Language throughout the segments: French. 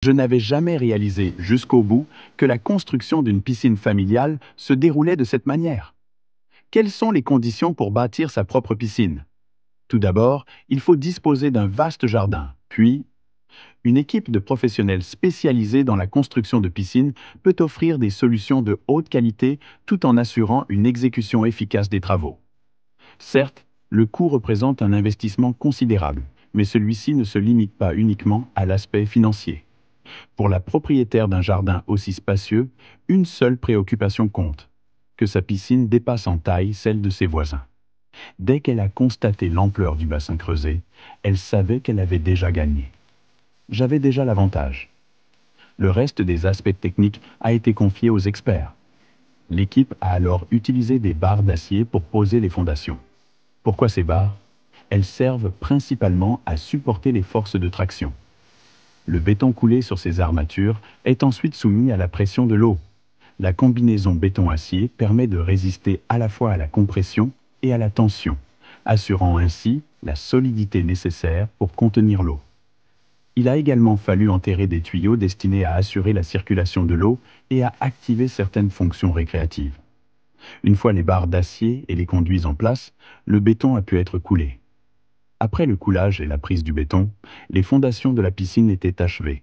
Je n'avais jamais réalisé jusqu'au bout que la construction d'une piscine familiale se déroulait de cette manière. Quelles sont les conditions pour bâtir sa propre piscine? Tout d'abord, il faut disposer d'un vaste jardin. Puis, une équipe de professionnels spécialisés dans la construction de piscines peut offrir des solutions de haute qualité tout en assurant une exécution efficace des travaux. Certes, le coût représente un investissement considérable, mais celui-ci ne se limite pas uniquement à l'aspect financier. Pour la propriétaire d'un jardin aussi spacieux, une seule préoccupation compte: que sa piscine dépasse en taille celle de ses voisins. Dès qu'elle a constaté l'ampleur du bassin creusé, elle savait qu'elle avait déjà gagné. J'avais déjà l'avantage. Le reste des aspects techniques a été confié aux experts. L'équipe a alors utilisé des barres d'acier pour poser les fondations. Pourquoi ces barres? Elles servent principalement à supporter les forces de traction. Le béton coulé sur ces armatures est ensuite soumis à la pression de l'eau. La combinaison béton-acier permet de résister à la fois à la compression et à la tension, assurant ainsi la solidité nécessaire pour contenir l'eau. Il a également fallu enterrer des tuyaux destinés à assurer la circulation de l'eau et à activer certaines fonctions récréatives. Une fois les barres d'acier et les conduits en place, le béton a pu être coulé. Après le coulage et la prise du béton, les fondations de la piscine étaient achevées.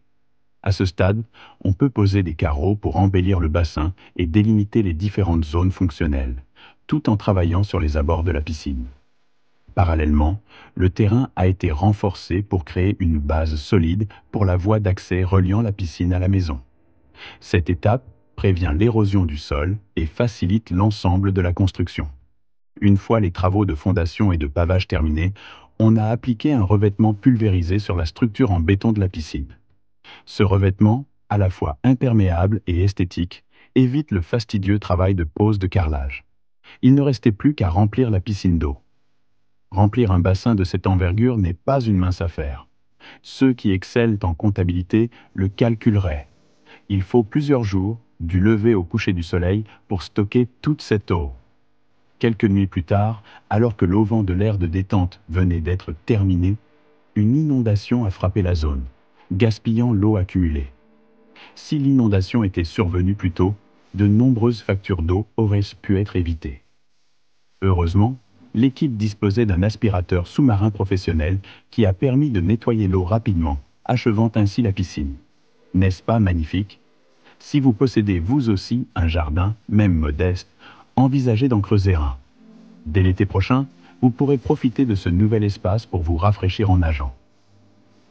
À ce stade, on peut poser des carreaux pour embellir le bassin et délimiter les différentes zones fonctionnelles, tout en travaillant sur les abords de la piscine. Parallèlement, le terrain a été renforcé pour créer une base solide pour la voie d'accès reliant la piscine à la maison. Cette étape prévient l'érosion du sol et facilite l'ensemble de la construction. Une fois les travaux de fondation et de pavage terminés, on a appliqué un revêtement pulvérisé sur la structure en béton de la piscine. Ce revêtement, à la fois imperméable et esthétique, évite le fastidieux travail de pose de carrelage. Il ne restait plus qu'à remplir la piscine d'eau. Remplir un bassin de cette envergure n'est pas une mince affaire. Ceux qui excellent en comptabilité le calculeraient. Il faut plusieurs jours, du lever au coucher du soleil, pour stocker toute cette eau. Quelques nuits plus tard, alors que l'auvent de l'air de détente venait d'être terminé, une inondation a frappé la zone, gaspillant l'eau accumulée. Si l'inondation était survenue plus tôt, de nombreuses factures d'eau auraient pu être évitées. Heureusement, l'équipe disposait d'un aspirateur sous-marin professionnel qui a permis de nettoyer l'eau rapidement, achevant ainsi la piscine. N'est-ce pas magnifique? Si vous possédez vous aussi un jardin, même modeste, envisagez d'en creuser un. Dès l'été prochain, vous pourrez profiter de ce nouvel espace pour vous rafraîchir en nageant.